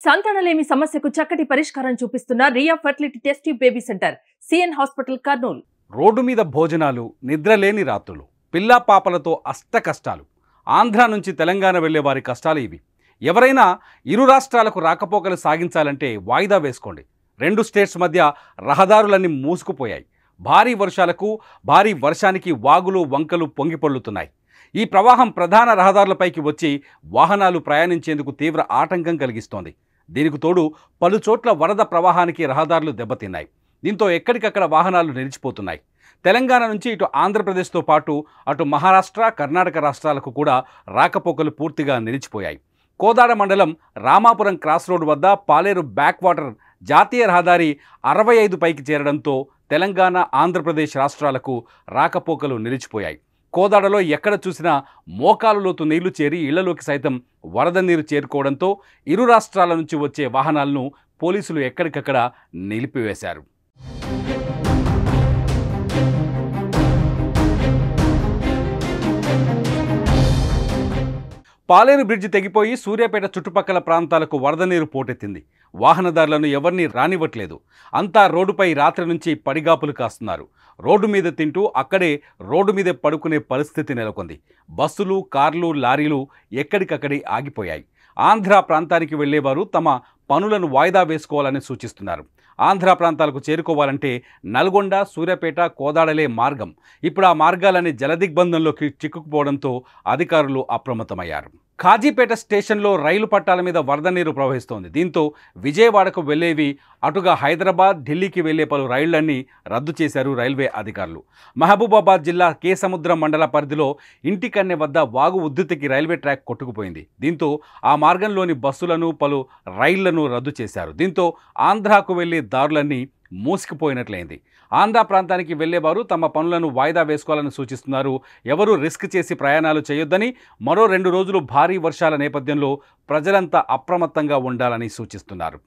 సంతానలేమి సమస్యకు చక్కటి పరిష్కారం చూపిస్తున్న Riya fertility test baby centre CN hospital Kurnool. Road మీద భోజనాలు, నిద్రలేని రాత్రులు, పిల్లా పాపలతో అష్ట కష్టాలు. ఆంధ్ర నుంచి తెలంగాణ వెళ్లే వారి కష్టాలు ఇవి. ఎవరైనా ఇరు రాష్ట్రాలకు రాకపోకలు సాగించాలంటే వాయిదా వేసుకోండి. 2 స్టేట్స్ మధ్య రహదారులన్నీ మూసుకుపోయాయి. భారీ వర్షాలకు, భారీ వర్షానికి వాగులు వంకలు పొంగిపొర్లుతున్నాయి. ఈ ప్రవాహం ప్రధాన రహదారులపైకి వచ్చి వాహనాలు ప్రయాణించేందుకు తీవ్ర ఆటంకం కలిగిస్తోంది. దీనికి తోడు పలుచోట్ల వరద ప్రవాహానికి రహదారులు దెబ్బతిన్నాయి. దీంతో ఎక్కడికక్కడ వాహనాలు నిలిచిపోతున్నాయి. తెలంగాణ నుంచి ఇటు ఆంధ్రప్రదేశ్తో పాటు అటు మహారాష్ట్ర, కర్ణాటక రాష్ట్రాలకు కూడా రాకపోకలు పూర్తిగా నిలిచిపోయాయి. కోదాడ మండలం రామాపురం క్రాస్ రోడ్ వద్ద పాలేరు బ్యాక్ వాటర్ జాతీయ రహదారి 65 పైకి చేరడంతో తెలంగాణ, ఆంధ్రప్రదేశ్ రాష్ట్రాలకు రాకపోకలు నిలిచిపోయాయి. కోదాడలో ఎక్కడ చూసినా మోకాలు లోతు నీళ్లు చేరి ఇళ్లలోకి సైతం వరద నీరు చేరుకోవడంతో ఇరు రాష్ట్రాల నుంచి వచ్చే వాహనాలను పోలీసులు ఎక్కడికక్కడ నిలిపివేశారు. పాలేరు బ్రిడ్జి తెగిపోయి సూర్యాపేట చుట్టుపక్కల ప్రాంతాలకు వరద నీరు పోటెత్తింది. వాహనదారులను ఎవరిని రానివ్వట్లేదు. అంతా రోడ్డుపై రాత్రి నుంచి పడిగాపులు కాస్తున్నారు. రోడ్డు మీద తింటూ అక్కడే రోడ్డు మీదే పడుకునే పరిస్థితి నెలకొంది. బస్సులు, కార్లు, లారీలు ఎక్కడికక్కడే ఆగిపోయాయి. ఆంధ్ర ప్రాంతానికి వెళ్లేవారు తమ పనులను వాయిదా వేసుకోవాలని సూచిస్తున్నారు. ఆంధ్ర ప్రాంతాలకు చేరుకోవాలంటే నల్గొండ, సూర్యాపేట, కోదాడలే మార్గం. ఇప్పుడు ఆ మార్గాలన్నీ జలదిగ్బంధంలోకి చిక్కుకుపోవడంతో అధికారులు అప్రమత్తమయ్యారు. కాజీపేట స్టేషన్లో రైలు పట్టాల మీద వరద నీరు ప్రవహిస్తోంది. దీంతో విజయవాడకు వెళ్లేవి, అటుగా హైదరాబాద్, ఢిల్లీకి వెళ్లే పలు రైళ్లన్నీ రద్దు చేశారు రైల్వే అధికారులు. మహబూబాబాద్ జిల్లా కేసముద్రం మండల పరిధిలో ఇంటికన్నె వద్ద వాగు ఉద్ధృతికి రైల్వే ట్రాక్ కొట్టుకుపోయింది. దీంతో ఆ మార్గంలోని బస్సులను, పలు రైళ్లను రద్దు చేశారు. దీంతో ఆంధ్రాకు వెళ్లే దారులన్నీ మూసుకుపోయినట్లయింది. ఆంధ్ర ప్రాంతానికి వెళ్లేవారు తమ పనులను వాయిదా వేసుకోవాలని సూచిస్తున్నారు. ఎవరూ రిస్క్ చేసి ప్రయాణాలు చేయొద్దని, మరో 2 రోజులు భారీ వర్షాల నేపథ్యంలో ప్రజలంతా అప్రమత్తంగా ఉండాలని సూచిస్తున్నారు.